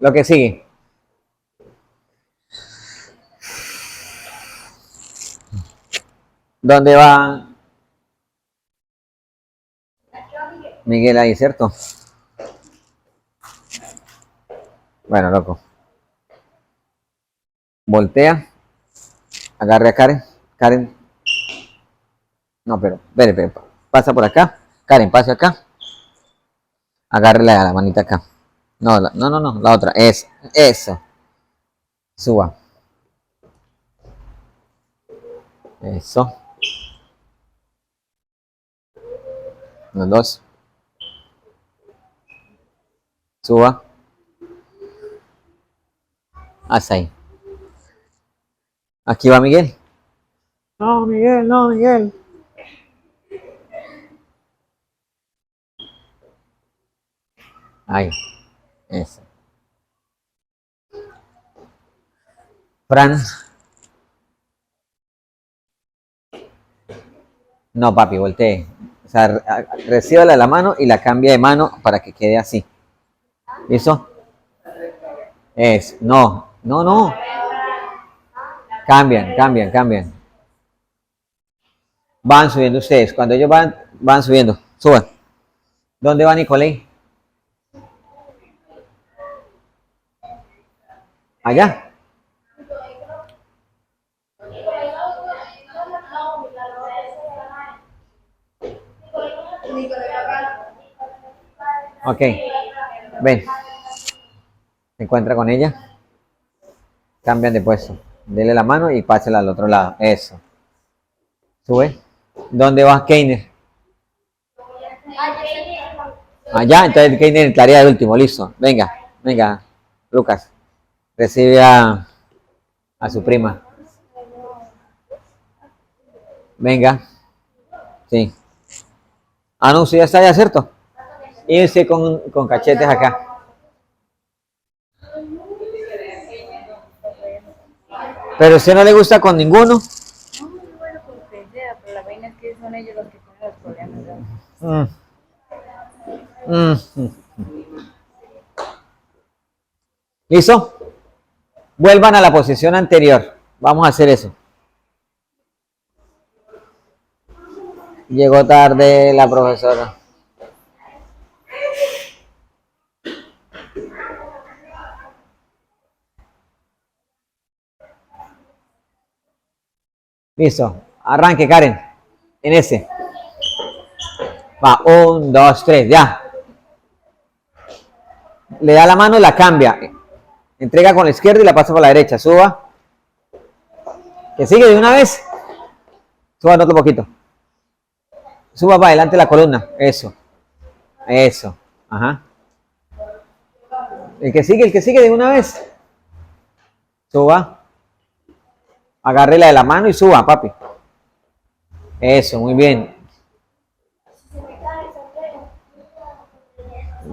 Lo que sigue. ¿Dónde va Miguel ahí, cierto? Bueno, loco. Voltea. Agarre a Karen. Karen. No, pero, espere. Pasa por acá. Karen, pase acá. Agárrele a la manita acá. No, no, la otra. Eso. Suba. Eso. Los dos. Suba. Hasta ahí. Aquí va Miguel. No, Miguel, no, Miguel. Ahí. Eso. Fran. No, papi, voltee. O sea, recíbala la mano y la cambia de mano para que quede así. ¿Listo? No. Cambian. Van subiendo ustedes. Cuando ellos van subiendo. Suban. ¿Dónde va Nicolai? Allá. Ok. Ven. Se encuentra con ella. Cambian de puesto. Dele la mano y pásela al otro lado. Eso. Sube. ¿Dónde va Keiner? Allá, entonces Keiner entraría de último. Listo. Venga, Lucas. Recibe a su prima. Venga. Sí. Ah, no, usted ya está allá, ¿cierto? Irse con cachetes acá. Pero a usted no le gusta con ninguno. No, muy bueno con que sea, pero la vaina es que son ellos los que ponen los problemas, ¿verdad? ¿Listo? Vuelvan a la posición anterior. Vamos a hacer eso. Llegó tarde la profesora. Listo. Arranque, Karen. En ese. Va, 1, 2, 3, ya. Le da la mano y la cambia. Entrega con la izquierda y la pasa por la derecha. Suba. Que sigue de una vez. Suba otro poquito. Suba para adelante la columna. Eso. Ajá. El que sigue de una vez. Suba. Agárrela de la mano y suba, papi. Eso, muy bien.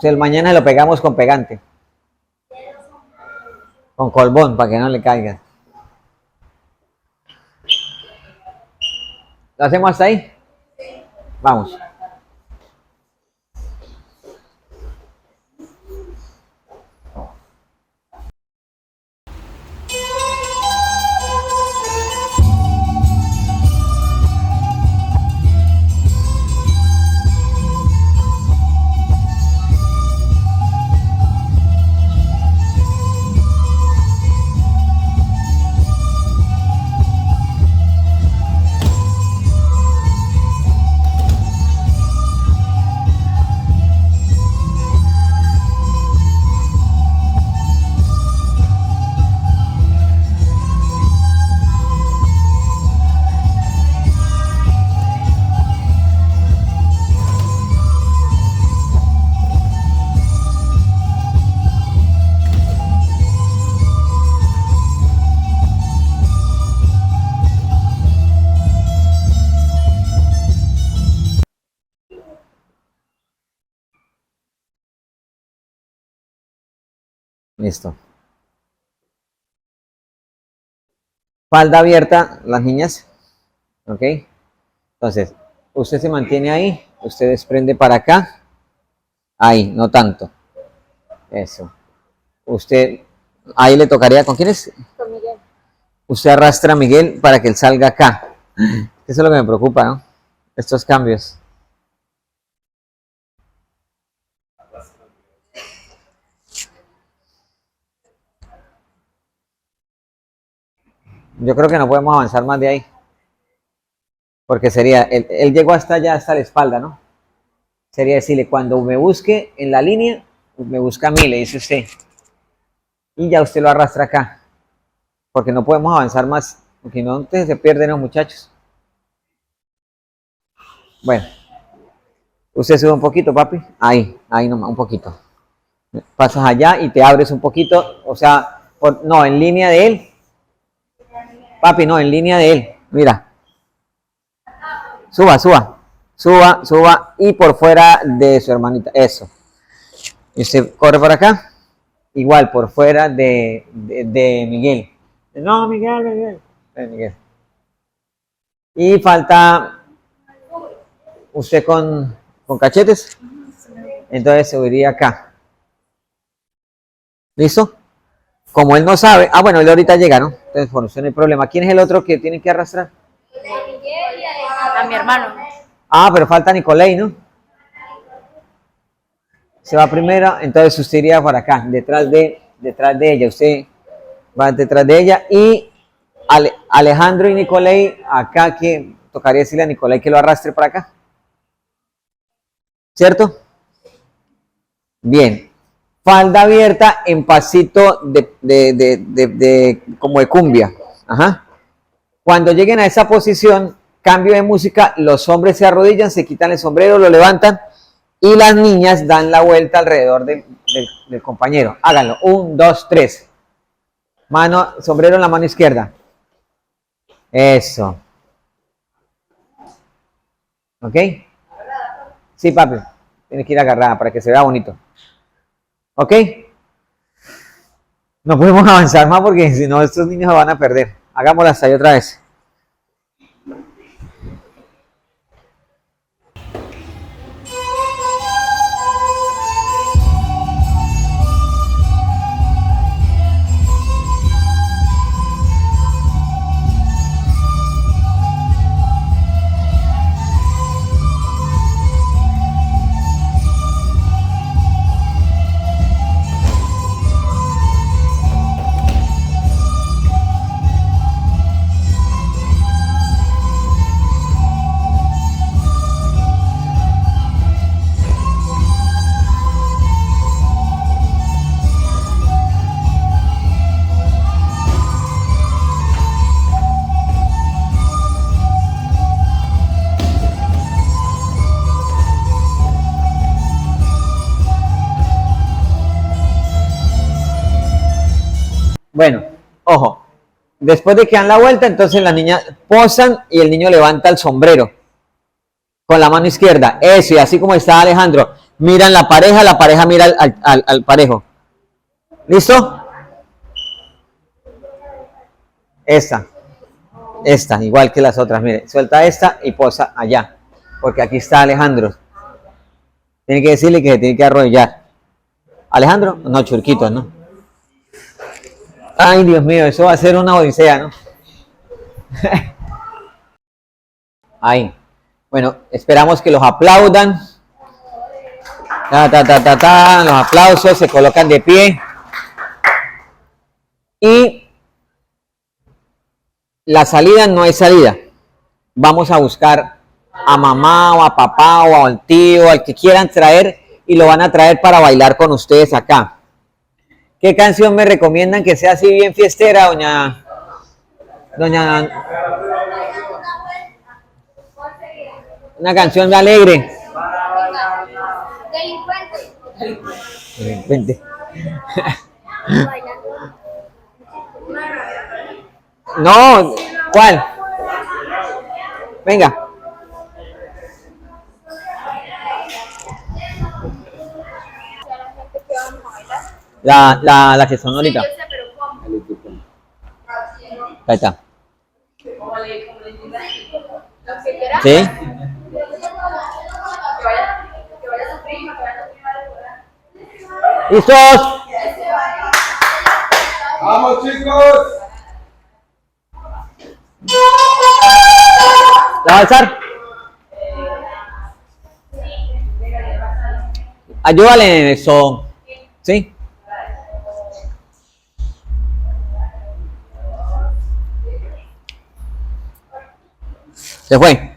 El mañana lo pegamos con pegante. Con colbón, para que no le caiga. ¿Lo hacemos hasta ahí? Vamos. Listo. Falda abierta, las niñas. ¿Ok? Entonces, usted se mantiene ahí. Usted desprende para acá. Ahí, no tanto. Eso. usted, ahí le tocaría, ¿con quién es? Con Miguel. Usted arrastra a Miguel para que él salga acá. Eso es lo que me preocupa, ¿no? Estos cambios. Yo creo que no podemos avanzar más de ahí. Porque sería, él llegó hasta allá, hasta la espalda, ¿no? Sería decirle, cuando me busque en la línea, me busca a mí, le dice usted. Y ya usted lo arrastra acá. Porque no podemos avanzar más. Porque no, entonces se pierden los muchachos. Bueno. Usted sube un poquito, papi. Ahí nomás, un poquito. Pasas allá y te abres un poquito. O sea, no, en línea de él. Papi, no, en línea de él. Mira. Suba. Y por fuera de su hermanita. Eso. Y usted corre por acá. Igual, por fuera de Miguel. No, Miguel. Miguel. Y falta usted con cachetes. Entonces se iría acá. ¿Listo? Como él no sabe. Ah, bueno, él ahorita llega, ¿no? Entonces, por eso no hay problema. ¿Quién es el otro que tiene que arrastrar? A mi hermano. Ah, pero falta Nicolai, ¿no? Se va primero, entonces usted iría por acá, detrás de ella. Usted va detrás de ella y Alejandro y Nicolai, acá que tocaría decirle a Nicolai que lo arrastre para acá. ¿Cierto? Bien. Falda abierta en pasito como de cumbia. Ajá. Cuando lleguen a esa posición, cambio de música, los hombres se arrodillan, se quitan el sombrero, lo levantan y las niñas dan la vuelta alrededor del compañero. Háganlo. 1, 2, 3. Sombrero en la mano izquierda. Eso. ¿Ok? Sí, papi. Tienes que ir agarrada para que se vea bonito. ¿Ok? No podemos avanzar más porque si no estos niños se van a perder. Hagámosla hasta ahí otra vez. Bueno, ojo. Después de que dan la vuelta, entonces las niñas posan y el niño levanta el sombrero con la mano izquierda. Eso, y así como está Alejandro. Miran la pareja mira al parejo. ¿Listo? Esta, igual que las otras. Mire, suelta esta y posa allá. Porque aquí está Alejandro. Tiene que decirle que se tiene que arrodillar. ¿Alejandro? No, Churquitos, ¿no? Ay, Dios mío, eso va a ser una odisea, ¿no? Ahí. Bueno, esperamos que los aplaudan. Los aplausos, se colocan de pie. Y la salida no es salida. Vamos a buscar a mamá o a papá o al tío, al que quieran traer, y lo van a traer para bailar con ustedes acá. ¿Qué canción me recomiendan que sea así bien fiestera, doña? Una canción de alegre. Delincuente. No, ¿cuál? Venga. La que son ahorita. Ahí está. ¿Sí? ¿Listos? ¡Vamos, chicos! ¿La va a alzar? Ayúdale en eso. ¿Sí? Se fue.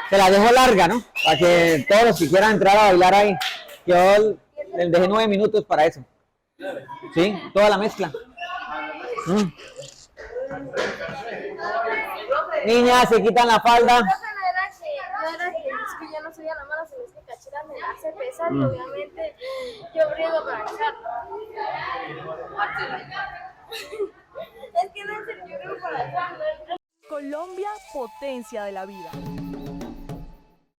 Se la dejo larga, ¿no? Para que todos los que quieran entrar a bailar ahí. Yo les dejé 9 minutos para eso. ¿Sí? Toda la mezcla. Niñas, se quitan la falda. Es que yo no soy a la mala, sino es que Cachira me la hace pesar y obviamente yo briego para echarlo. Es que no es el yo briego para echarlo. Colombia, potencia de la vida.